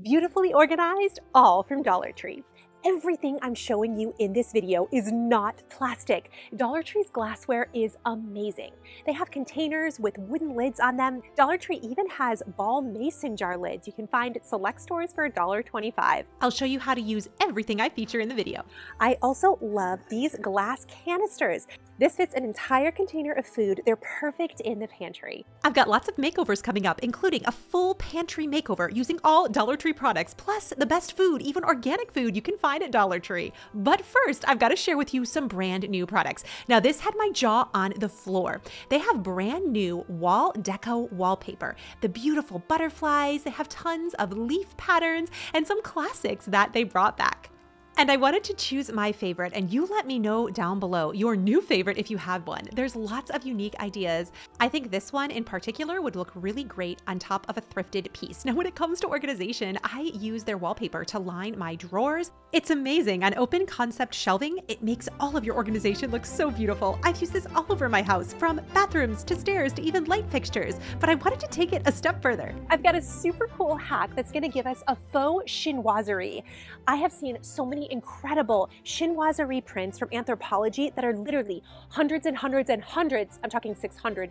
Beautifully organized, all from Dollar Tree. Everything I'm showing you in this video is not plastic. Dollar Tree's glassware is amazing. They have containers with wooden lids on them. Dollar Tree even has ball mason jar lids you can find at select stores for $1.25. I'll show you how to use everything I feature in the video. I also love these glass canisters. This fits an entire container of food. They're perfect in the pantry. I've got lots of makeovers coming up, including a full pantry makeover using all Dollar Tree products, plus the best food, even organic food you can find at Dollar Tree. But first, I've got to share with you some brand new products. Now, this had my jaw on the floor. They have brand new wall deco wallpaper. The beautiful butterflies, they have tons of leaf patterns, and some classics that they brought back. And I wanted to choose my favorite, and you let me know down below your new favorite if you have one. There's lots of unique ideas. I think this one in particular would look really great on top of a thrifted piece. Now, when it comes to organization, I use their wallpaper to line my drawers. It's amazing. On open concept shelving, it makes all of your organization look so beautiful. I've used this all over my house, from bathrooms to stairs to even light fixtures, but I wanted to take it a step further. I've got a super cool hack that's going to give us a faux chinoiserie. I have seen so many incredible chinoiserie prints from Anthropologie that are literally hundreds and hundreds and hundreds, I'm talking $600.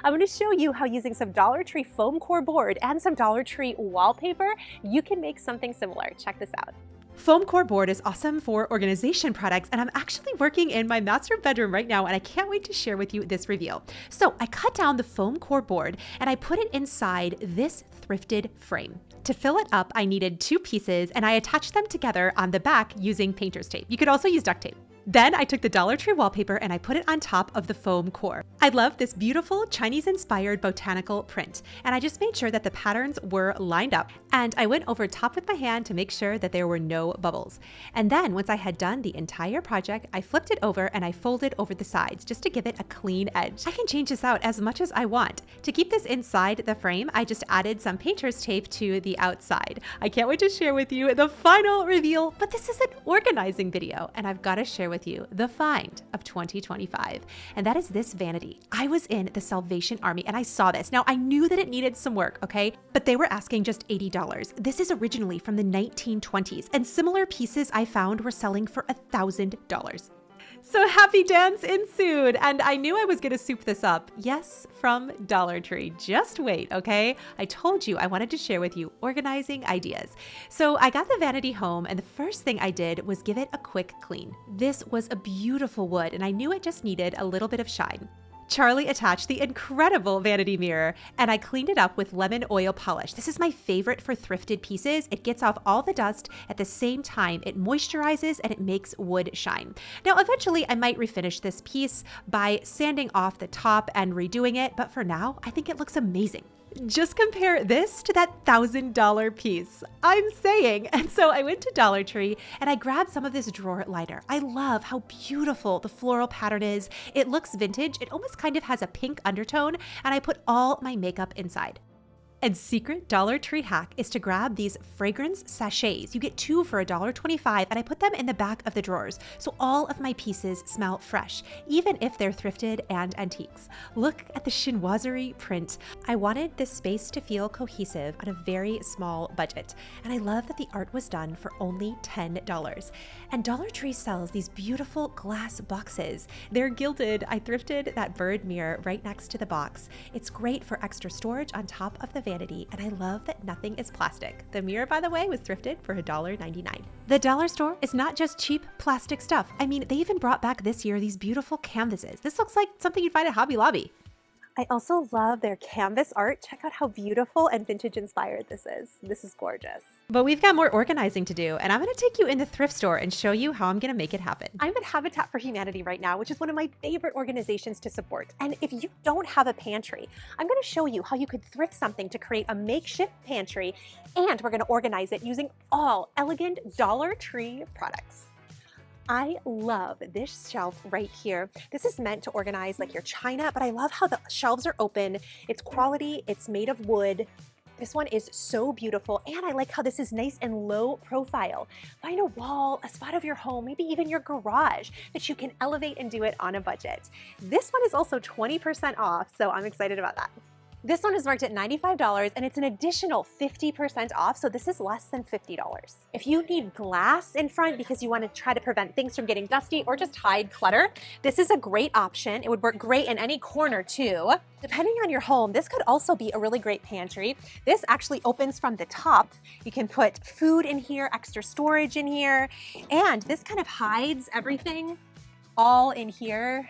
I'm going to show you how using some Dollar Tree foam core board and some Dollar Tree wallpaper, you can make something similar. Check this out. Foam core board is awesome for organization products, and I'm actually working in my master bedroom right now, and I can't wait to share with you this reveal. So I cut down the foam core board and I put it inside this thrifted frame. To fill it up, I needed 2 pieces, and I attached them together on the back using painter's tape. You could also use duct tape. Then I took the Dollar Tree wallpaper and I put it on top of the foam core. I love this beautiful Chinese-inspired botanical print, and I just made sure that the patterns were lined up, and I went over top with my hand to make sure that there were no bubbles. And then once I had done the entire project, I flipped it over and I folded over the sides just to give it a clean edge. I can change this out as much as I want. To keep this inside the frame, I just added some painter's tape to the outside. I can't wait to share with you the final reveal, but this is an organizing video, and I've got to share with you the find of 2025, and that is this vanity. I was in the Salvation Army and I saw this. Now, I knew that it needed some work, okay? But they were asking just $80. This is originally from the 1920s, and similar pieces I found were selling for $1,000. So happy dance ensued, and I knew I was going to soup this up. Yes, from Dollar Tree. Just wait, okay? I told you I wanted to share with you organizing ideas. So I got the vanity home, and the first thing I did was give it a quick clean. This was a beautiful wood, and I knew it just needed a little bit of shine. Charlie attached the incredible vanity mirror, and I cleaned it up with lemon oil polish. This is my favorite for thrifted pieces. It gets off all the dust at the same time. It moisturizes and it makes wood shine. Now, eventually I might refinish this piece by sanding off the top and redoing it, but for now, I think it looks amazing. Just compare this to that $1,000 piece. I'm saying. And so I went to Dollar Tree and I grabbed some of this drawer liner. I love how beautiful the floral pattern is. It looks vintage. It almost kind of has a pink undertone, and I put all my makeup inside. And secret Dollar Tree hack is to grab these fragrance sachets. You get 2 for $1.25, and I put them in the back of the drawers so all of my pieces smell fresh, even if they're thrifted and antiques. Look at the chinoiserie print. I wanted this space to feel cohesive on a very small budget, and I love that the art was done for only $10. And Dollar Tree sells these beautiful glass boxes. They're gilded. I thrifted that bird mirror right next to the box. It's great for extra storage on top of the vanity, and I love that nothing is plastic. The mirror, by the way, was thrifted for $1.99. The dollar store is not just cheap plastic stuff. I mean, they even brought back this year these beautiful canvases. This looks like something you'd find at Hobby Lobby. I also love their canvas art. Check out how beautiful and vintage inspired this is. This is gorgeous. But we've got more organizing to do, and I'm going to take you in the thrift store and show you how I'm going to make it happen. I'm at Habitat for Humanity right now, which is one of my favorite organizations to support. And if you don't have a pantry, I'm going to show you how you could thrift something to create a makeshift pantry, and we're going to organize it using all elegant Dollar Tree products. I love this shelf right here. This is meant to organize like your china, but I love how the shelves are open. It's quality, it's made of wood. This one is so beautiful, and I like how this is nice and low profile. Find a wall, a spot of your home, maybe even your garage that you can elevate and do it on a budget. This one is also 20% off, so I'm excited about that. This one is marked at $95 and it's an additional 50% off, so this is less than $50. If you need glass in front because you want to try to prevent things from getting dusty or just hide clutter, this is a great option. It would work great in any corner too. Depending on your home, this could also be a really great pantry. This actually opens from the top. You can put food in here, extra storage in here, and this kind of hides everything all in here.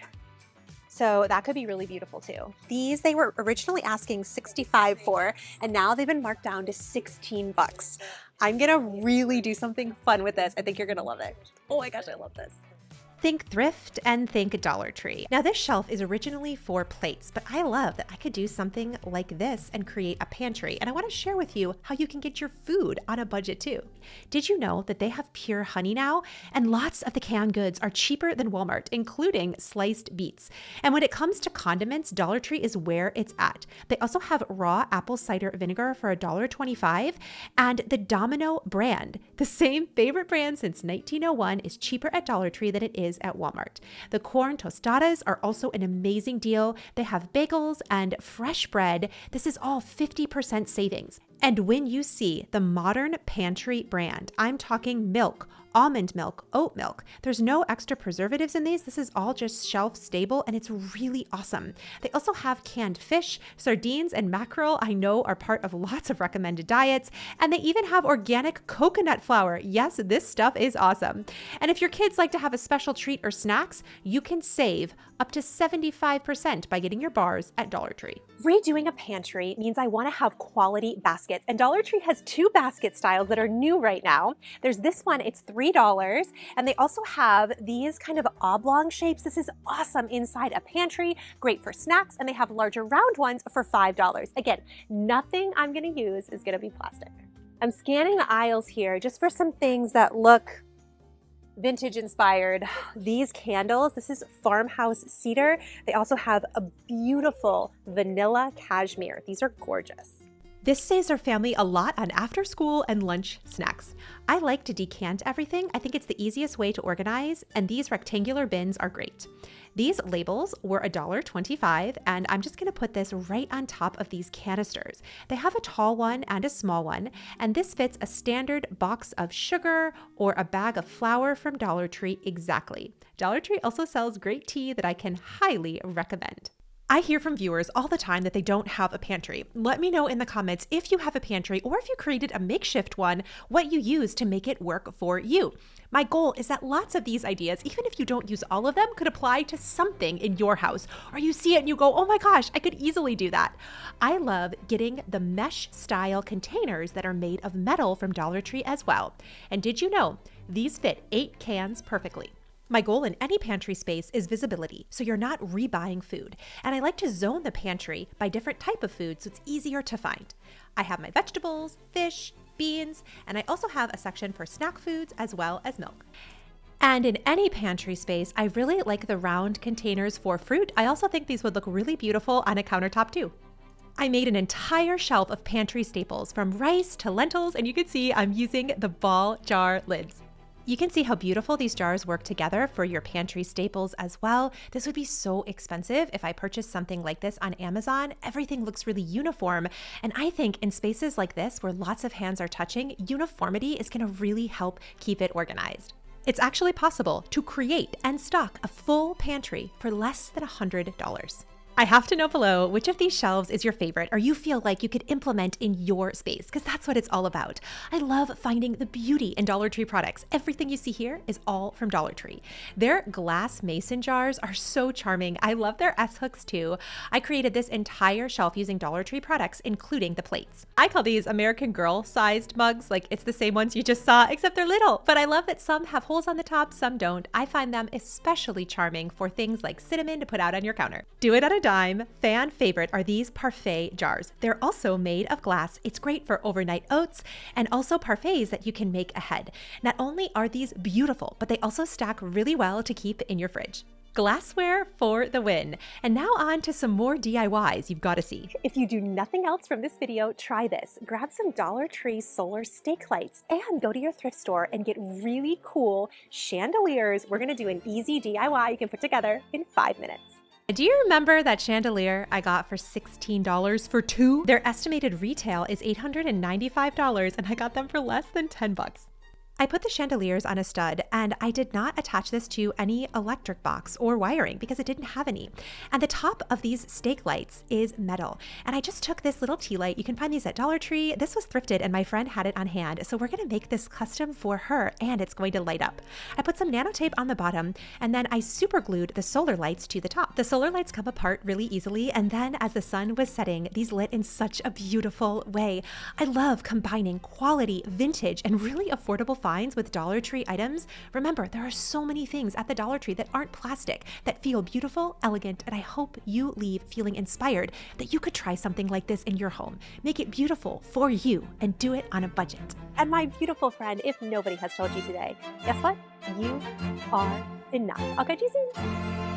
So that could be really beautiful too. These they were originally asking $65 for, and now they've been marked down to 16 bucks. I'm gonna really do something fun with this. I think you're gonna love it. Oh my gosh, I love this. Think thrift and think Dollar Tree. Now this shelf is originally for plates, but I love that I could do something like this and create a pantry. And I want to share with you how you can get your food on a budget too. Did you know that they have pure honey now? And lots of the canned goods are cheaper than Walmart, including sliced beets. And when it comes to condiments, Dollar Tree is where it's at. They also have raw apple cider vinegar for $1.25, and the Domino brand, the same favorite brand since 1901, is cheaper at Dollar Tree than it is at Walmart. The corn tostadas are also an amazing deal. They have bagels and fresh bread. This is all 50% savings. And when you see the modern pantry brand, I'm talking milk, almond milk, oat milk. There's no extra preservatives in these. This is all just shelf stable and it's really awesome. They also have canned fish, sardines, and mackerel. I know are part of lots of recommended diets. And they even have organic coconut flour. Yes, this stuff is awesome. And if your kids like to have a special treat or snacks, you can save up to 75% by getting your bars at Dollar Tree. Redoing a pantry means I want to have quality baskets, and Dollar Tree has two basket styles that are new right now. There's this one, it's $3, and they also have these kind of oblong shapes. This is awesome inside a pantry, great for snacks, and they have larger round ones for $5. Again, nothing I'm going to use is going to be plastic. I'm scanning the aisles here just for some things that look vintage inspired. These candles, this is farmhouse cedar. They also have a beautiful vanilla cashmere. These are gorgeous. This saves our family a lot on after school and lunch snacks. I like to decant everything. I think it's the easiest way to organize, and these rectangular bins are great. These labels were $1.25, and I'm just gonna put this right on top of these canisters. They have a tall one and a small one, and this fits a standard box of sugar or a bag of flour from Dollar Tree exactly. Dollar Tree also sells great tea that I can highly recommend. I hear from viewers all the time that they don't have a pantry. Let me know in the comments if you have a pantry or if you created a makeshift one, what you use to make it work for you. My goal is that lots of these ideas, even if you don't use all of them, could apply to something in your house, or you see it and you go, oh my gosh, I could easily do that. I love getting the mesh style containers that are made of metal from Dollar Tree as well. And did you know these fit 8 cans perfectly? My goal in any pantry space is visibility, so you're not rebuying food. And I like to zone the pantry by different type of food so it's easier to find. I have my vegetables, fish, beans, and I also have a section for snack foods as well as milk. And in any pantry space, I really like the round containers for fruit. I also think these would look really beautiful on a countertop too. I made an entire shelf of pantry staples from rice to lentils, and you can see I'm using the ball jar lids. You can see how beautiful these jars work together for your pantry staples as well. This would be so expensive if I purchased something like this on Amazon. Everything looks really uniform. And I think in spaces like this where lots of hands are touching, uniformity is going to really help keep it organized. It's actually possible to create and stock a full pantry for less than $100. I have to know below which of these shelves is your favorite or you feel like you could implement in your space, because that's what it's all about. I love finding the beauty in Dollar Tree products. Everything you see here is all from Dollar Tree. Their glass mason jars are so charming. I love their S-hooks too. I created this entire shelf using Dollar Tree products, including the plates. I call these American Girl sized mugs, like it's the same ones you just saw, except they're little. But I love that some have holes on the top, some don't. I find them especially charming for things like cinnamon to put out on your counter. Do it on a dime. Fan favorite are these parfait jars. They're also made of glass. It's great for overnight oats and also parfaits that you can make ahead. Not only are these beautiful, but they also stack really well to keep in your fridge. Glassware for the win. And now on to some more DIYs you've got to see. If you do nothing else from this video, try this. Grab some Dollar Tree solar stake lights and go to your thrift store and get really cool chandeliers. We're going to do an easy DIY you can put together in 5 minutes. Do you remember that chandelier I got for $16 for two? Their estimated retail is $895 and I got them for less than 10 bucks. I put the chandeliers on a stud and I did not attach this to any electric box or wiring because it didn't have any. And the top of these stake lights is metal. And I just took this little tea light. You can find these at Dollar Tree. This was thrifted and my friend had it on hand. So we're going to make this custom for her and it's going to light up. I put some nano tape on the bottom and then I super glued the solar lights to the top. The solar lights come apart really easily. And then as the sun was setting, these lit in such a beautiful way. I love combining quality, vintage, and really affordable finds with Dollar Tree items. Remember, there are so many things at the Dollar Tree that aren't plastic, that feel beautiful, elegant, and I hope you leave feeling inspired that you could try something like this in your home. Make it beautiful for you and do it on a budget. And my beautiful friend, if nobody has told you today, guess what? You are enough. I'll catch you soon.